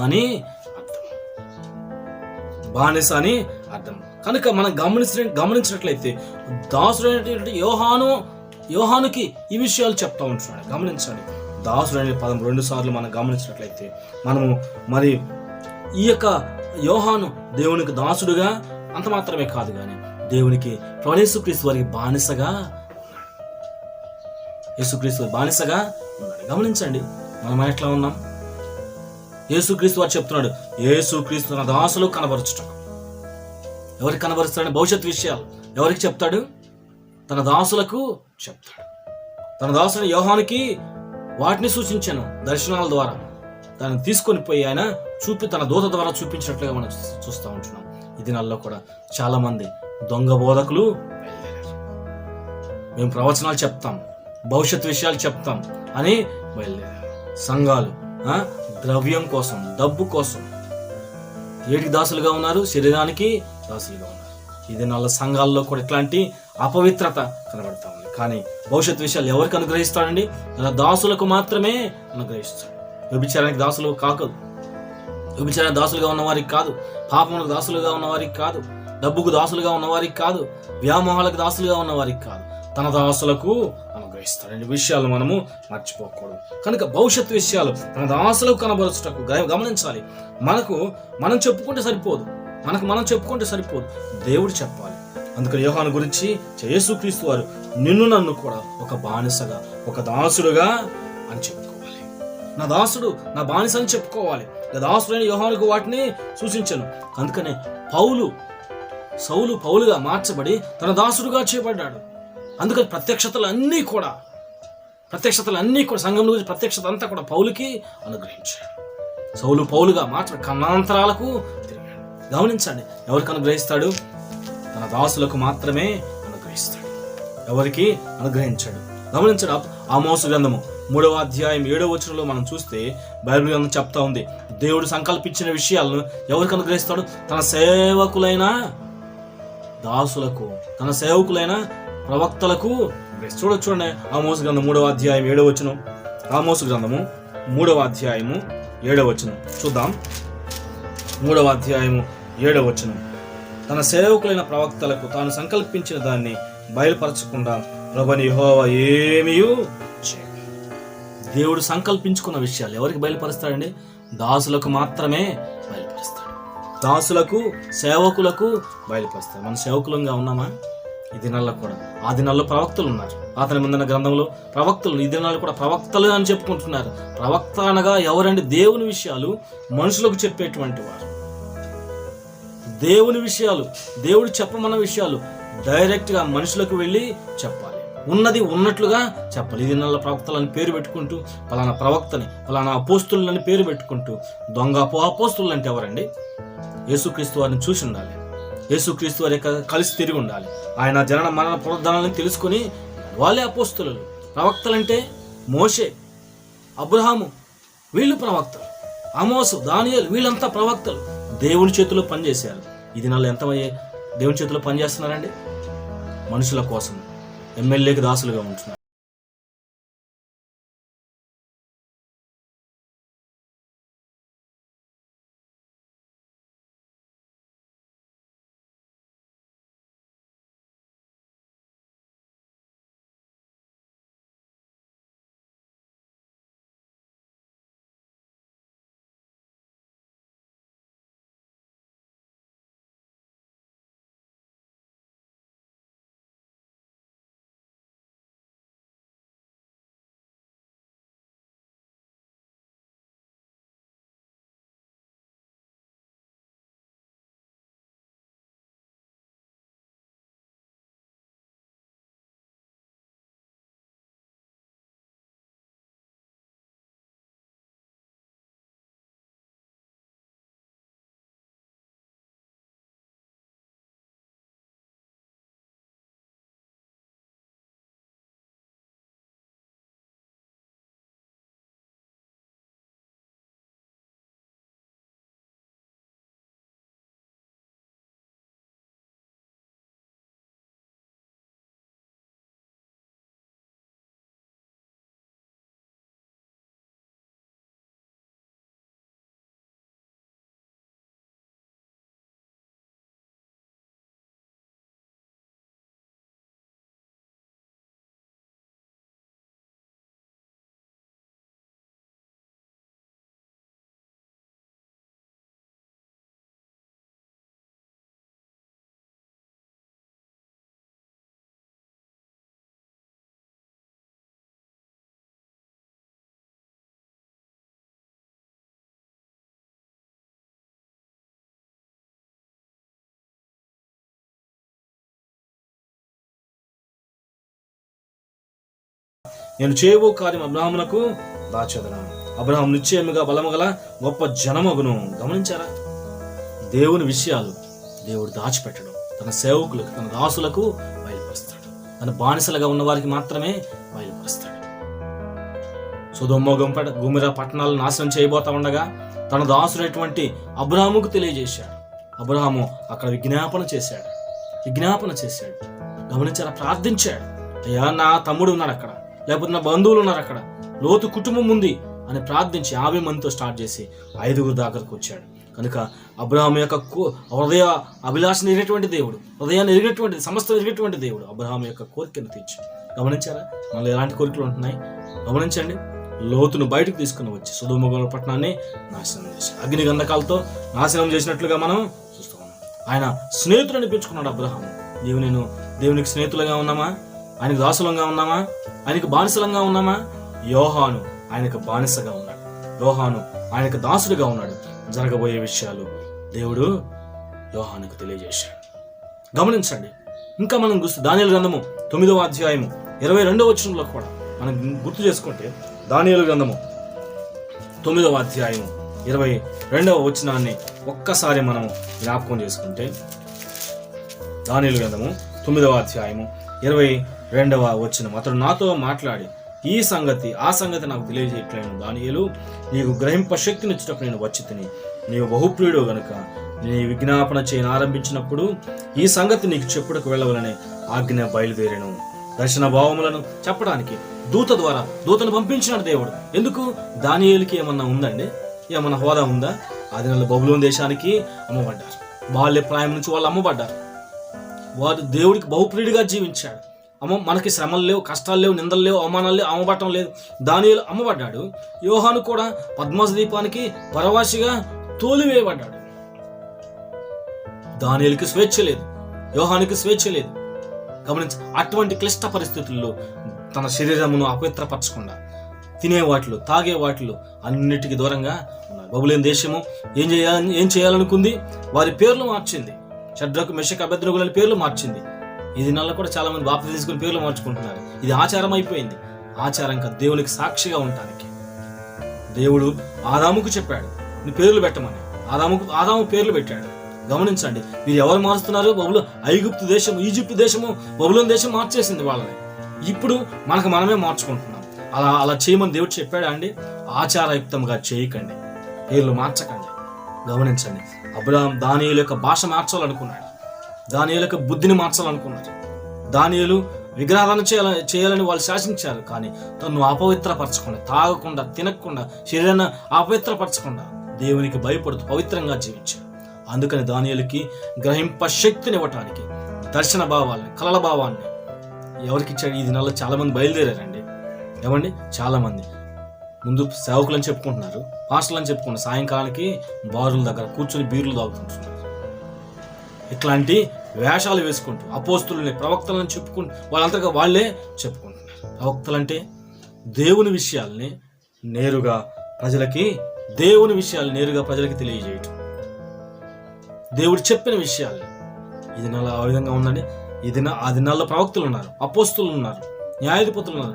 అని అర్థం, బానిస అని అర్థం. కనుక మనం గమనించినట్లయితే దాసుడైనటువంటి యోహానుకి ఈ విషయాలు చెప్తా ఉంటున్నాడు. గమనించండి, దాసుడు అనే పదం 2 సార్లు మనం గమనించినట్లయితే మనము మరి ఈ యొక్క యోహాను దేవునికి దాసుడుగా అంత మాత్రమే కాదు కానీ దేవునికి యేసుక్రీస్తు వారికి బానిసగా ఉన్నాడు. యేసుక్రీస్తు బానిసగా ఉన్నాడు. గమనించండి, మనం ఎట్లా ఉన్నాం. యేసుక్రీస్తు వారు చెప్తున్నాడు, యేసుక్రీస్తు తన దాసులు కనబరచుట. ఎవరికి కనబరుస్తాడు? భవిష్యత్ విషయాలు ఎవరికి చెప్తాడు? తన దాసులకు చెప్తాడు. తన దాసుని యోహానుకి వాటిని సూచించాను దర్శనాల ద్వారా. దాన్ని తీసుకొని పోయి ఆయన తన దూత ద్వారా చూపించినట్లుగా మనం చూస్తూ ఉంటున్నాం. ఈ దినాల్లో కూడా చాలా మంది దొంగ బోధకులు బయలుదేరారు. మేము ప్రవచనాలు చెప్తాం, భవిష్యత్ విషయాలు చెప్తాం అని బయలుదేరారు. సంఘాలు ద్రవ్యం కోసం, డబ్బు కోసం ఏటికి దాసులుగా ఉన్నారు? శరీరానికి దాసులుగా ఉన్నారు. ఈ దినాల్లో సంఘాల్లో కూడా ఇట్లాంటి అపవిత్రత కనబడతా ఉంది. కానీ భవిష్యత్ విషయాలు ఎవరికి అనుగ్రహిస్తాడండి? తన దాసులకు మాత్రమే అనుగ్రహిస్తాడు. వ్యభిచారానికి దాసులు కాదు, వ్యభిచారానికి దాసులుగా ఉన్నవారికి కాదు, పాపములకు దాసులుగా ఉన్నవారికి కాదు, డబ్బుకు దాసులుగా ఉన్నవారికి కాదు, వ్యామోహాలకు దాసులుగా ఉన్నవారికి కాదు, తన దాసులకు అనుగ్రహిస్తాడు. విషయాలు మనము మర్చిపోకూడదు. కనుక భవిష్యత్ విషయాలు తన దాసులకు కనబరచుటకు గమనించాలి. మనం చెప్పుకుంటే సరిపోదు, మనం చెప్పుకుంటే సరిపోదు, దేవుడు చెప్పాలి. అందుకని యోహాను గురించి యేసుక్రీస్తు వారు నిన్ను నన్ను కూడా ఒక బానిసగా, ఒక దాసుడుగా అని చెప్పుకోవాలి. నా దాసుడు, నా బానిస అని చెప్పుకోవాలి. దాసుడైన యోహానుకు వాటిని సూచించాను. అందుకనే సౌలు పౌలుగా మార్చబడి తన దాసుడుగా చేయబడ్డాడు. అందుకని ప్రత్యక్షతలు అన్నీ కూడా సంఘం గురించి ప్రత్యక్షత అంతా కూడా పౌలుకి అనుగ్రహించాడు. సౌలు పౌలుగా మార్చబడి కన్నాంతరాలకు తిరిగాడు. గమనించండి, ఎవరికి అనుగ్రహిస్తాడు? తన దాసులకు మాత్రమే అనుగ్రహిస్తాడు, ఎవరికి అనుగ్రహించాడు. గమనించండి, ఆమోసు గ్రంథము 3వ అధ్యాయం 7వ వచనంలో మనం చూస్తే బైబిల్ గ్రంథం చెప్తా ఉంది, దేవుడు సంకల్పించిన విషయాలను ఎవరికి అనుగ్రహిస్తాడు? తన సేవకులైన దాసులకు, తన సేవకులైన ప్రవక్తలకు. చూడండి, ఆమోసు గ్రంథం 3వ అధ్యాయం 7వ వచనం. ఆమోసు గ్రంథము 3వ అధ్యాయము 7వ వచనం చూద్దాం. 3వ అధ్యాయము 7వ వచనం. తన సేవకులైన ప్రవక్తలకు తాను సంకల్పించిన దాన్ని బయలుపరచకుండా ప్రభువైన యెహోవా ఏమీ చేయడు. దేవుడు సంకల్పించుకున్న విషయాలు ఎవరికి బయలుపరుస్తాడండి? దాసులకు మాత్రమే బయలుపరుస్తాడు. దాసులకు, సేవకులకు బయలుపరుస్తాడు. మన సేవకులంగా ఉన్నామా? ఈ దినాల్లో కూడా, ఆ దినాల్లో ప్రవక్తలు ఉన్నారు. అతని ముందున్న గ్రంథంలో ప్రవక్తలు, ఈ దినాల్లో కూడా ప్రవక్తలు అని చెప్పుకుంటున్నారు. ప్రవక్త అనగా ఎవరండి? దేవుని విషయాలు మనుషులకు చెప్పేటువంటి వారు. దేవుని విషయాలు, దేవుడు చెప్పమన్న విషయాలు డైరెక్ట్ గా మనుషులకు వెళ్ళి చెప్పాలి. ఉన్నది ఉన్నట్లుగా చెప్పాలి. ఈ దినాల్లో ప్రవక్తలని పేరు పెట్టుకుంటూ, పలానా ప్రవక్తని, పలానా అపోస్తులని పేరు పెట్టుకుంటూ, దొంగ అపోస్తులు అంటే ఎవరండి? యేసుక్రీస్తు వారిని చూసి ఉండాలి, యేసుక్రీస్తు వారి కలిసి తిరిగి ఉండాలి, ఆయన జనన మరణ పునరుద్ధానాలను తెలుసుకుని వాళ్ళే అపోస్తులు. ప్రవక్తలంటే మోషే, అబ్రహాము, వీళ్ళు ప్రవక్తలు. ఆమోసు, దానియేలు, వీళ్ళంతా ప్రవక్తలు. దేవుని చేతిలో పనిచేశారు. ఈ దినాల్లో ఎంతమంది దేవుని చేతిలో పనిచేస్తున్నారండి? మనుషుల కోసం ఎమ్మెల్యేకి దాసులుగా ఉంటున్నారు. నేను చేయబో కార్యం అబ్రహామునకు దాచెదను. అబ్రహాము నిశ్చయముగా బలము గల గొప్ప జనమగును. గమనించారా? దేవుని విషయాలు దేవుడు దాచిపెట్టడం తన సేవకులకు, తన దాసులకు బయలుపరుస్తాడు. తన బానిసలుగా ఉన్న వారికి మాత్రమే బయలుపరుస్తాడు. సొదొమ గొమొర్రా పట్టణాలను నాశనం చేయబోతా ఉండగా తన దాసుడైనటువంటి అబ్రహాముకు తెలియజేశాడు. అబ్రహాము అక్కడ విజ్ఞాపన చేశాడు. గమనించారా? ప్రార్థించాడు. అయ్యా, నా తమ్ముడు ఉన్నాడు అక్కడ, లేకపోతే నా బంధువులు ఉన్నారు అక్కడ, లోతు కుటుంబం ఉంది అని ప్రార్థించి 50 మందితో స్టార్ట్ చేసి 5 దగ్గరకు వచ్చాడు. కనుక అబ్రహాము యొక్క హృదయ అభిలాషను ఎరిగినటువంటి దేవుడు, హృదయాన్ని ఎరిగినటువంటి, సమస్తం ఎరిగినటువంటి దేవుడు అబ్రహాము యొక్క కోరికను తీర్చి. గమనించారా? మనలో ఎలాంటి కోరికలు ఉంటున్నాయి? గమనించండి. లోతును బయటకు తీసుకుని వచ్చి సొదొమ గొమొర్రా పట్టణాన్ని నాశనం చేశాడు. అగ్ని గంధకాలతో నాశనం చేసినట్లుగా మనం చూస్తూ ఉన్నాం. ఆయన స్నేహితులను పెంచుకున్నాడు అబ్రహాము. దేవునికి స్నేహితులుగా ఉన్నామా? ఆయనకు దాసులంగా ఉన్నామా? ఆయనకు బానిసలంగా ఉన్నామా? యోహాను ఆయనకు బానిసగా ఉన్నాడు. యోహాను ఆయనకు దాసుడిగా ఉన్నాడు. జరగబోయే విషయాలు దేవుడు యోహానుకు తెలియజేశాడు. గమనించండి. ఇంకా మనం చూస్తే దానియేలు గ్రంథము 9వ అధ్యాయము 22వ వచనంలో కూడా మనం గుర్తు చేసుకుంటే, దానియేలు గ్రంథము 9వ అధ్యాయము 22వ వచనాన్ని ఒక్కసారి మనం జ్ఞాపకం చేసుకుంటే, దానియేలు గ్రంథము 9వ అధ్యాయము 22వ వచనం, అతడు నాతో మాట్లాడి ఈ సంగతి ఆ సంగతి నాకు తెలియజేయట్లేను. దానియేలు, నీకు గ్రహింప శక్తినిచ్చుటకు నేను వచ్చి తిని, నీవు బహుప్రియుడు గనుక నీ విజ్ఞాపన చేయని ఆరంభించినప్పుడు ఈ సంగతి నీకు చెప్పుటకు వెళ్ళవలనే ఆజ్ఞ బయలుదేరాను. దర్శన భావములను చెప్పడానికి దూతను పంపించినాడు దేవుడు. ఎందుకు? దానియేలుకి ఏమన్నా ఉందండి? ఏమన్నా హోదా ఉందా? 10 నెలలు బబులోను దేశానికి అమ్మబడ్డారు. బాల్య ప్రాయం నుంచి వాళ్ళు అమ్మబడ్డారు. వాడు దేవుడికి బహుప్రియుడిగా జీవించాడు. మనకి శ్రమలు లేవు, కష్టాలు లేవు, నిందలు లేవు, అవమానాలు లేవు, అమ్మబట్టం లేదు. దానియేలు అమ్మబడ్డాడు. యోహాను కూడా పద్మస దీపానికి పరవాసిగా తోలివేయబడ్డాడు. దానియేలుకి స్వేచ్ఛ లేదు, యోహానుకి స్వేచ్ఛ లేదు. గమనించి, అటువంటి క్లిష్ట పరిస్థితుల్లో తన శరీరమును అపవిత్రపరచకుండా తినే వాటిలో, తాగే వాటిలో అన్నిటికీ దూరంగా ఉన్నారు. బబులోను దేశము ఏం చేయాలనుకుంది? వారి పేర్లు మార్చింది. షడ్రకు, మెషకు, అబేద్నెగోల పేర్లు మార్చింది. ఇది నెల కూడా చాలా మంది బాప్తిసం తీసుకుని పేర్లు మార్చుకుంటున్నారు. ఇది ఆచారం అయిపోయింది. ఆచారం కాదు, దేవునికి సాక్షిగా ఉండటానికి. దేవుడు ఆదాముకు చెప్పాడు, నీ పేర్లు పెట్టమని. ఆదాము పేర్లు పెట్టాడు. గమనించండి, వీరు ఎవరు మారుస్తున్నారు? ఐగుప్తు దేశం, ఈజిప్టు దేశము, బబులోను దేశం మార్చేసింది వాళ్ళని. ఇప్పుడు మనమే మార్చుకుంటున్నాం. అలా చేయమని దేవుడు చెప్పాడా అండి? ఆచారయుక్తంగా చేయకండి, పేర్లు మార్చకండి. గమనించండి, అబ్రహాం దానియేలు యొక్క భాష మార్చాలనుకున్నాడు. దానియేలు యొక్క బుద్ధిని మార్చాలనుకున్నారు. దానియేలు విగ్రహాలను చేయాలని వాళ్ళు శాసించారు. కానీ తను అపవిత్రపరచకుండా, తాగకుండా, తినకుండా, శరీరాన్ని అపవిత్రపరచకుండా దేవునికి భయపడుతూ పవిత్రంగా జీవించారు. అందుకని దానియేలుకి గ్రహింప శక్తిని ఇవ్వటానికి, దర్శన భావాన్ని, కలల భావాన్ని ఎవరికి ఇచ్చాడు? ఇది నెలలో చాలా మంది బయలుదేరారండి. ఏమండి? చాలా మంది ముందు సేవకులని చెప్పుకుంటున్నారు, పాస్టర్లని చెప్పుకుంటున్నారు. సాయంకాలానికి బారుల దగ్గర కూర్చొని బీర్లు తాగుతుంటున్నారు. ఇట్లాంటి వేషాలు వేసుకుంటూ అపోస్తులని, ప్రవక్తలను చెప్పుకుంటూ వాళ్ళంతగా వాళ్ళే చెప్పుకుంటున్నారు. ప్రవక్తలంటే దేవుని విషయాల్ని నేరుగా ప్రజలకి తెలియజేయటం, దేవుడు చెప్పిన విషయాల్ని. ఇది నెల ఆ విధంగా ఉందండి. అది నెల ప్రవక్తలు ఉన్నారు, అపోస్తులు ఉన్నారు, న్యాయాధిపతులు ఉన్నారు.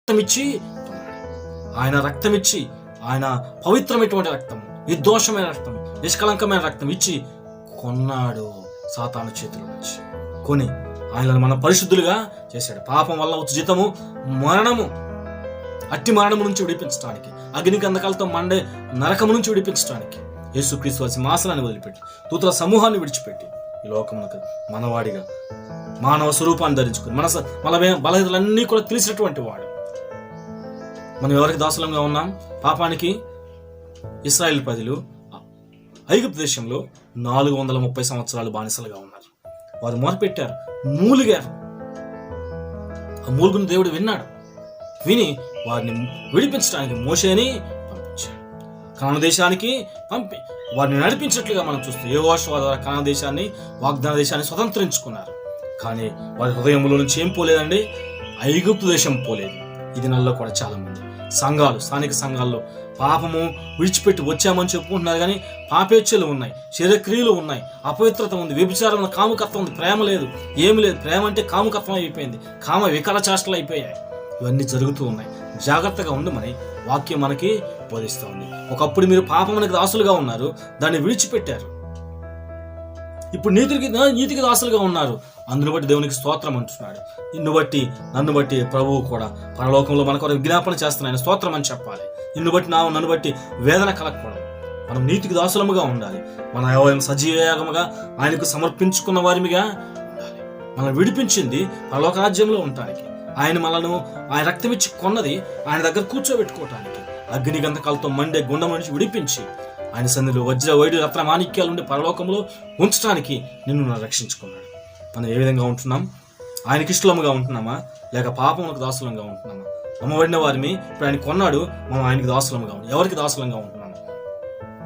రక్తమిచ్చి ఆయన రక్తమిచ్చి ఆయన పవిత్రమైనటువంటి రక్తం, నిర్దోషమైన రక్తం, నిష్కలంకమైన రక్తం ఇచ్చి కొన్నాడు సాతాను చేతుల నుంచి. కొని ఆయనను మన పరిశుద్ధులుగా చేశాడు. పాపం వల్ల వచ్చే జీతము మరణము. అట్టి మరణము నుంచి విడిపించడానికి, అగ్ని గంధకాలతో మండే నరకము నుంచి విడిపించడానికి యేసుక్రీస్తు వారి సింహాసనాన్ని వదిలిపెట్టి, దూతల సమూహాన్ని విడిచిపెట్టి ఈ లోకమునకు మనవాడిగా మానవ స్వరూపాన్ని ధరించుకుని మన బలహీనతలన్నీ కూడా తెలిసినటువంటి వాడు. మనం ఎవరికి దాసులంగా ఉన్నాం? పాపానికి. ఇశ్రాయేలు ప్రజలు ఐగుప్తు దేశంలో 430 సంవత్సరాలు బానిసలుగా ఉన్నారు. వారు మొరపెట్టారు, మూలిగారు. ఆ మూలుగుని దేవుడు విన్నాడు. విని వారిని విడిపించడానికి మోషేని పంపించాడు. కనాను దేశానికి పంపి వారిని నడిపించినట్లుగా మనం చూస్తూ యెహోషువ ద్వారా కనాను దేశాన్ని, వాగ్దాన దేశాన్ని స్వతంత్రించుకున్నారు. కానీ వారి హృదయంలో నుంచి ఏం పోలేదండి? ఐగుప్తు దేశం పోలేదు. ఇది నెలలో కూడా చాలా మంది సంఘాలు, స్థానిక సంఘాల్లో పాపము విడిచిపెట్టి వచ్చామని చెప్పుకుంటున్నారు, కానీ పాపేచ్ఛలు ఉన్నాయి, శరీరక్రియలు ఉన్నాయి, అపవిత్రత ఉంది, వ్యభిచారం, కాముకత్వం ఉంది, ప్రేమ లేదు, ఏమి లేదు. ప్రేమ అంటే కాముకత్వం అయిపోయింది, కామ వికల చేష్టలు అయిపోయాయి. ఇవన్నీ జరుగుతూ ఉన్నాయి. జాగ్రత్తగా ఉండమని వాక్యం మనకి బోధిస్తూ ఉంది. ఒకప్పుడు మీరు పాపమునకు దాసులుగా ఉన్నారు, దాన్ని విడిచిపెట్టారు. ఇప్పుడు నీతికి దాసులుగా ఉన్నారు. అందును బట్టి దేవునికి స్తోత్రం అంటున్నాడు. నిన్ను బట్టి, నన్ను బట్టి ప్రభువు కూడా పరలోకంలో మనకు విజ్ఞాపన చేస్తున్నాయని స్తోత్రం అని చెప్పాలి. నిన్ను బట్టి నన్ను బట్టి వేదన కలగకూడదు. మనం నీతికి దాసులముగా ఉండాలి. మన అవయం సజీవయాగముగా ఆయనకు సమర్పించుకున్న వారిమిగా ఉండాలి. మనం విడిపించింది పరలోక రాజ్యంలో ఉండటానికి. ఆయన రక్తమిచ్చి కొన్నది ఆయన దగ్గర కూర్చోబెట్టుకోవటానికి. అగ్ని గంధకాలతో మండే గుండం నుంచి విడిపించి ఆయన సన్నిధిలో వజ్ర వైడు రత్న మాణిక్యాలు ఉండే పరలోకంలో ఉంచడానికి నిన్ను రక్షించుకున్నాడు. మనం ఏ విధంగా ఉంటున్నాం? ఆయనకి ఇష్టముగా ఉంటున్నామా, లేక పాపములకు దాసులంగా ఉంటున్నామా? అమ్మబడిన వారిని ఇప్పుడు ఆయన కొన్నాడు, మనం ఆయనకి దాసులంగా ఉన్నాం. ఎవరికి దాసులంగా ఉంటున్నాం?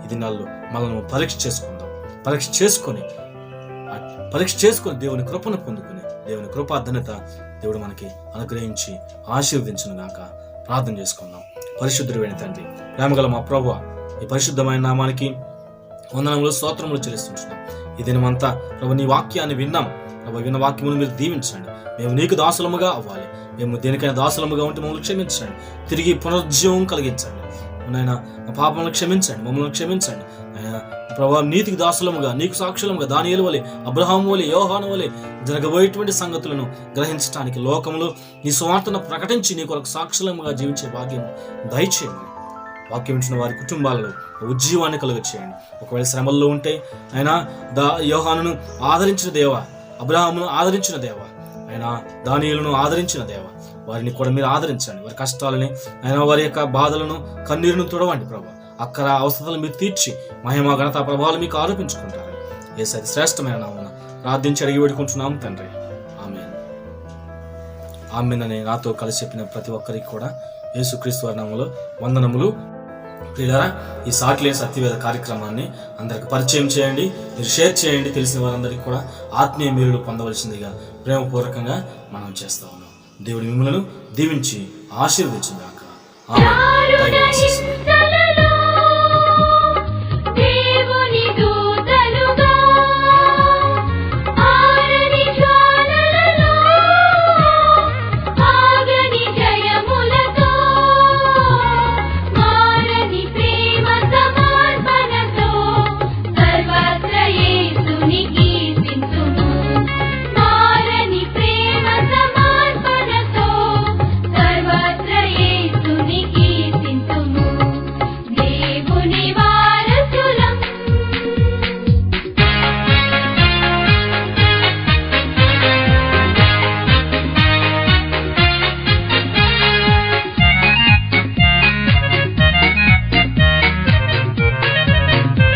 ఇది నాళ్ళు మనల్ని పరీక్ష చేసుకుందాం. పరీక్ష చేసుకొని దేవుని కృపను పొందుకుని, దేవుని కృపాధన్యత దేవుడు మనకి అనుగ్రహించి ఆశీర్వదించును గాక. ప్రార్థన చేసుకుందాం. పరిశుద్ధుడైన తండ్రి, ప్రేమగల మా ప్రభువా, ఈ పరిశుద్ధమైన నామానికి వందనములు, స్తోత్రములు చెల్లిస్తుంటున్నాం. ఈ దినమంతా ప్రభు నీ వాక్యాన్ని విన్నాం. ప్రభు విన్న వాక్యమును మీరు దీవించండి. మేము నీకు దాసులముగా అవ్వాలి. మేము దేనికైనా దాసులముగా ఉంటే మమ్మల్ని క్షమించండి. తిరిగి పునరుజ్జీవం కలిగించండి. నాయన మా పాపములను క్షమించండి, మమ్మల్ని క్షమించండి. ఆయన ప్రభు నీతికి దాసులముగా, నీకు సాక్షులముగా దానియేలు వలె, అబ్రహాము వలె, యోహాను వలె జరగబోయేటువంటి సంగతులను గ్రహించడానికి, లోకములో నీ సువార్తను ప్రకటించి నీ కొరకు సాక్షులముగా జీవించే భాగ్యం దయచేయండి. వాక్యం ఇచ్చిన వారి కుటుంబాలలో ఉజ్జీవాన్ని కలుగచేయండి. ఒకవేళ శ్రమల్లో ఉంటే ఆయన యోహానును ఆదరించిన దేవ, అబ్రహామును ఆదరించిన దేవ, ఆయన దానియేలును ఆదరించిన దేవ, వారిని కూడా మీరు ఆదరించండి. వారి కష్టాలని, ఆయన వారి యొక్క బాధలను, కన్నీరును తుడవండి ప్రభు. అక్కర అవసరాలను మీరు తీర్చి మహిమ, ఘనత, ప్రభావాలు మీకు ఆరోపించుకుంటారని యేసయ్య శ్రేష్టమైన నామమున ప్రార్థించి అడిగి వేడుకుంటున్నాం తండ్రి. ఆమేన్. ఆమేన్ అని నాతో కలిసి చెప్పిన ప్రతి ఒక్కరికి కూడా యేసుక్రీస్తు వారి నామములో వందనములు. ప్రియులారా, ఈ సాటిలేని సత్యవేద కార్యక్రమాన్ని అందరికి పరిచయం చేయండి, మీరు షేర్ చేయండి. తెలిసిన వారందరికీ కూడా ఆత్మీయ మేలులు పొందవలసిందిగా ప్రేమపూర్వకంగా మనం చేస్తా ఉన్నాం. దేవుడి మిమ్మలను దీవించి ఆశీర్వదించుగాక. ఆమేన్.